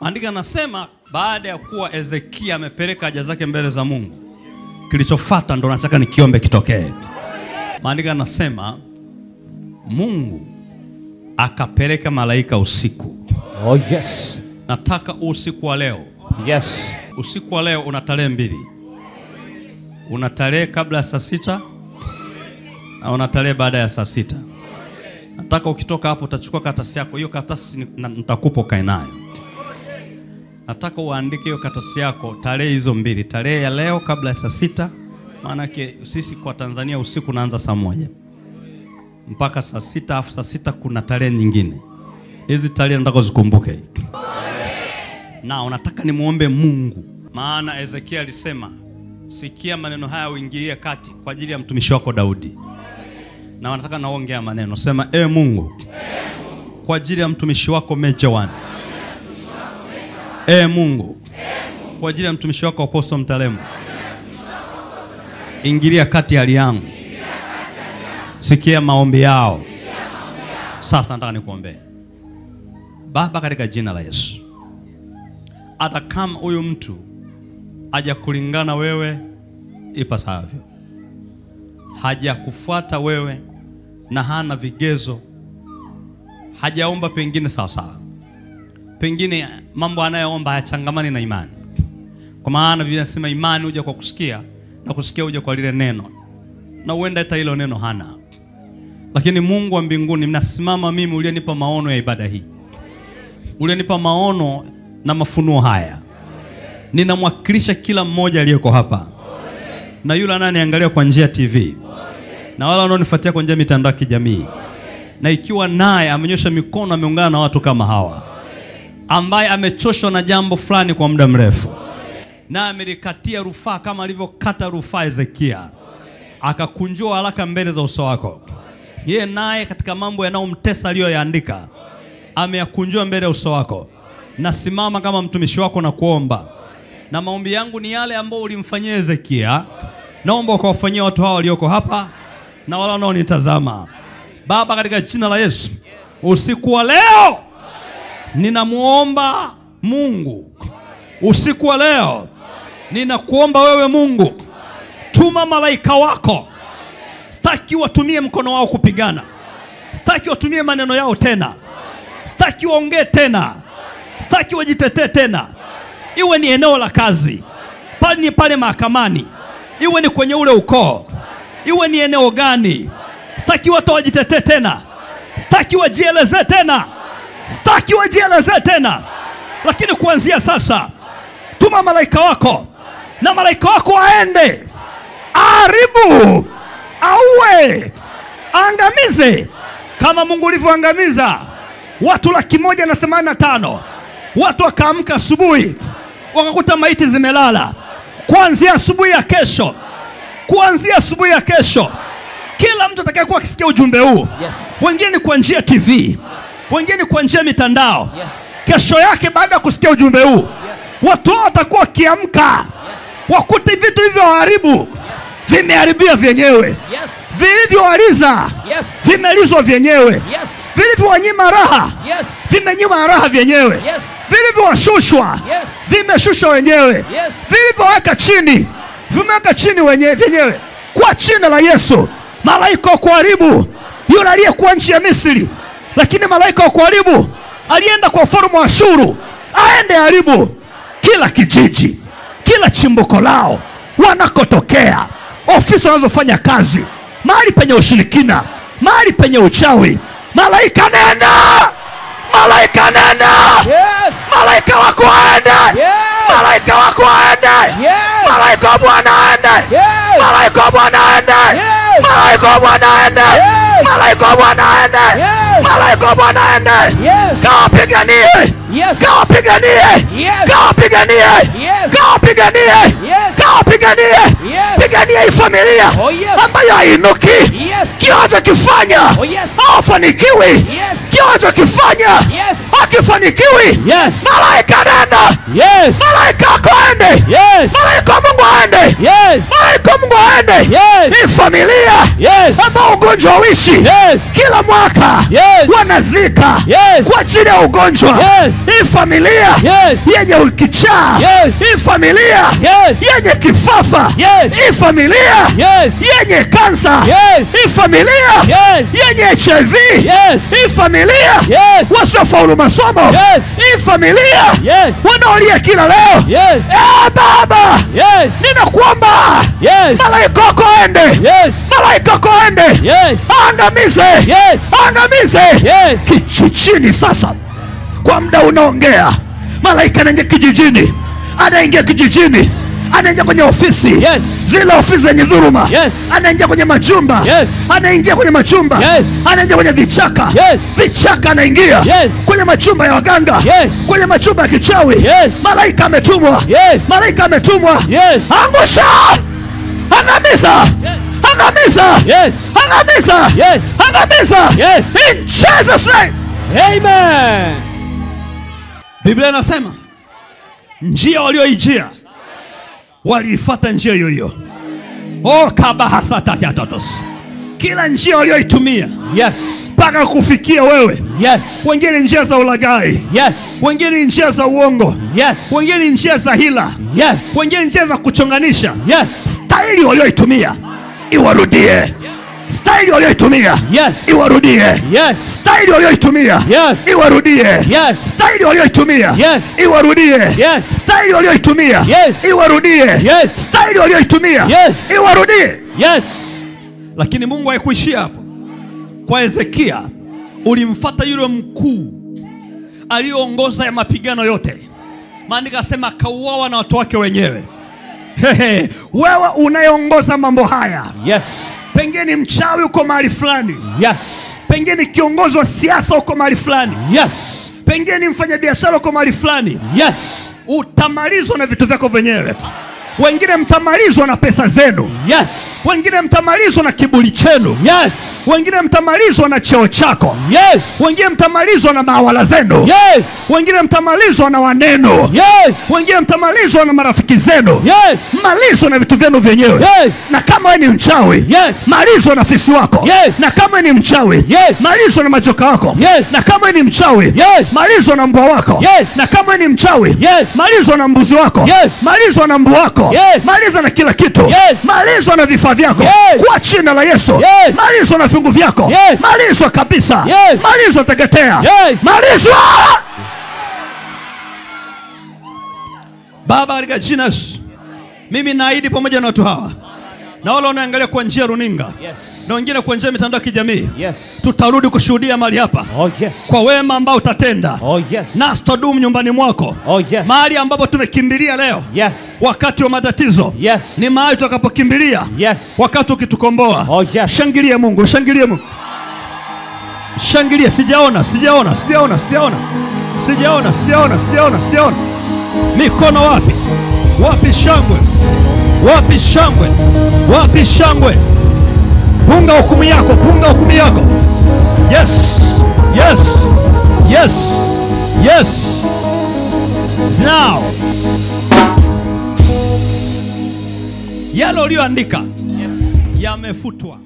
Andika nasema baada ya kuwa Hezekia amepeleka haja zake mbele za Mungu, kilichofuata ndo nataka nikiombe kitokee. Maandika nasema Mungu akapeleka malaika usiku. Oh yes. Nataka usiku wa leo. Yes. Usiku wa leo una tarehe 2. Una tarehe kabla ya saa 6 na una tarehe baada ya saa 6. Nataka ukitoka hapo utachukua karatasi yako. Hiyo karatasi nitakupa kae nayo. Nataka uandike hiyo karatasi yako tarehe hizo 2. Tarehe ya leo kabla ya saa 6, maana sisi kwa Tanzania usiku unaanza saa 1 mpaka saa 6, afu saa 6 kuna tarehe nyingine. Hizi tarehe nataka uzikumbuke. Na unataka nimuombe Mungu, maana Hezekia alisema sikia maneno haya uingilie kati kwa ajili ya mtumishi wako Daudi. Na wanataka naongea maneno, sema Mungu, kwa ajili ya mtumishi wako Major One. Mungu, kwa ajili ya mtumishi wako Apostle Mtalemu, ingilia kati hali yangu, sikia maombi yao. Sasa nataka nikuombe. Baba, katika jina la Yesu, hata kama huyu mtu haja kulingana wewe ipasavyo, haja kufuata wewe na hana vigezo, hajaomba pengine sawa sawa, pengine mambo anayoomba hayachangamani na imani, kwa maana Biblia inasema imani huja kwa kusikia na kusikia huja kwa lile neno, na huenda hata hilo neno hana. Lakini Mungu wa mbinguni, mnasimama mimi uliyenipa maono ya ibada hii, uliyenipa maono na mafunuo haya, ninamwakilisha kila mmoja aliyeko hapa, na yule ananiangalia kwa njia TV, na wala wanaonifuatia kwa njia mitandao ya kijamii, na ikiwa naye amenyosha mikono, ameungana na watu kama hawa, ambaye amechoshwa na jambo fulani kwa muda mrefu, na amelikatia rufaa kama alivyokata rufaa Hezekia, akakunjua haraka mbele za uso wako. Yeye naye katika mambo yanayomtesa aliyoyaandika ameyakunjua mbele ya uso wako. Nasimama kama mtumishi wako na kuomba, na maombi yangu ni yale ambayo ulimfanyia Hezekia, naomba ukawafanyia watu hao walioko hapa na wale wanaonitazama. Baba, katika jina la Yesu, usiku wa leo ninamuomba Mungu, usiku wa leo ninakuomba wewe Mungu, tuma malaika wako. Sitaki watumie mkono wao kupigana, sitaki watumie maneno yao tena, sitaki waongee tena, sitaki wajitetee tena. Iwe ni eneo la kazi, pale mahakamani, iwe ni kwenye ule ukoo, iwe ni eneo gani, sitaki watu wajitetee tena, sitaki wajieleze tena, sitaki wajieleze tena. Lakini kuanzia sasa tuma malaika wako, na malaika wako aende aharibu, auwe, angamize, kama Mungu ulivyoangamiza watu 185,000. Watu wakaamka asubuhi wakakuta maiti zimelala. Kuanzia asubuhi ya kesho, kila mtu atakayekuwa akisikia ujumbe huu, wengine kwa njia TV, wengine kwa njia mitandao, kesho yake baada ya kusikia ujumbe huu, watu watakuwa wakiamka, wakute vitu hivyo haribu vimeharibia vyenyewe, vilivyoaliza vimelizwa vyenyewe, vilivyowanyima raha vimenyima raha vyenyewe, vilivyowashushwa vimeshushwa wenyewe, vilivyoweka chini vimeweka chini vyenyewe. Kwa jina la Yesu, malaika wa kuharibu yule aliyekuwa nchi ya Misri, lakini malaika wa kuharibu alienda kwa ufalme wa Ashuru, aende haribu kila kijiji, kila chimbuko lao wanakotokea, ofisi wanazofanya kazi, mahali penye ushirikina, mahali penye uchawi. Malaika nenda, malaika nenda, malaika wako aende, malaika wako aende, malaika wa Bwana aende, malaika wa Bwana aende, malaika wa Bwana aende, malaika wa Bwana aende, malaika wa Bwana aende. Kawapiganie, kawapiganie, kawapiganie, kawapiganie, kawapiganie, pigania hii familia ambayo hainuki. Kila anachokifanya hawafanikiwi, kila anachokifanya hakifanikiwi. Malaika nenda, malaika wako aende, malaika wa Mungu aende, malaika wa Mungu aende, hii familia Yes. ambao ugonjwa uishi. Yes. Kila mwaka wanazika kwa ajili ya ugonjwa. Hii familia yenye ukichaa. Hii familia yenye kifafa. Hii familia yenye kansa. Hii familia yenye HIV. Hii familia wasiofaulu masomo. Hii familia wanaolia kila leo. Baba, ninakuomba malaika wako ende. Malaika wako ende. Angamize. Angamize. Kijijini sasa. Kwa muda unaongea, malaika anaingia kijijini. Anaingia kijijini. Anaingia kwenye ofisi. Zile ofisi zenye dhuluma. Anaingia kwenye majumba. Anaingia kwenye majumba. Anaingia kwenye vichaka. Vichaka anaingia. Kwenye majumba ya waganga. Kwenye majumba ya kichawi. Malaika ametumwa. Malaika ametumwa. Angusha. Angamiza. Angamiza. Angamiza. Angamiza. In Jesus name. Amen. Biblia inasema njia walioijia waliifuata njia hiyo hiyo. Kabahasata ya totos. Kila njia walioitumia mpaka kufikia wewe. Wengine njia za ulaghai. Wengine njia za uongo. Wengine njia za hila. Wengine njia za kuchonganisha. Staili walioitumia iwarudie. Staili walioitumia iwarudie. Staili walioitumia iwarudie. Staili walioitumia iwarudie. Staili walioitumia iwarudie. Staili walioitumia iwarudie. Lakini Mungu haikuishia hapo. Kwa Hezekia ulimfuata yule mkuu aliongoza ya mapigano yote. Maandiko yanasema kauawa na watu wake wenyewe. Wewe unayeongoza mambo haya. Pengine mchawi uko mahali fulani. Pengine kiongozi wa siasa uko mahali fulani. Pengine mfanyabiashara uko mahali fulani. Utamalizwa na vitu vyako wenyewe. Wengine mtamalizwa na pesa zenu. Wengine mtamalizwa na kiburi chenu. Wengine mtamalizwa na cheo chako. Wengine mtamalizwa na mawala zenu. Wengine mtamalizwa na waneno. Wengine mtamalizwa na marafiki zenu. Malizwa na vitu vyenu wenyewe. Na kama wewe ni mchawi, malizwa na fisi wako. Na kama wewe ni mchawi, malizwa na majoka wako. Na kama wewe ni mchawi, malizwa na mbwa wako. Na kama wewe ni mchawi, malizwa na mbuzi wako. Malizwa na mbwa wako. Malizwa na kila kitu. Malizwa na vifaa vyako. Kwa jina la Yesu. Malizwa na fungu vyako. Malizwa kabisa. Malizwa teketea. Malizwa. Baba, katika jina la Yesu, mimi naahidi pamoja na watu hawa na wale wanaangalia kwa njia runinga na wengine kwa njia mitandao ya kijamii, tutarudi kushuhudia mahali hapa kwa wema ambao utatenda. Na tutadumu nyumbani mwako. Mahali ambapo tumekimbilia leo wakati wa matatizo ni mahali tutakapokimbilia wakati ukitukomboa. Shangilia Mungu, shangilia Mungu. Shangilia. Sijaona. Mikono wapi? Wapi shangwe? Wapi shangwe? Wapi shangwe? Punga hukumu yako, punga hukumu yako. Yes. Now. Yale uliyoandika yamefutwa.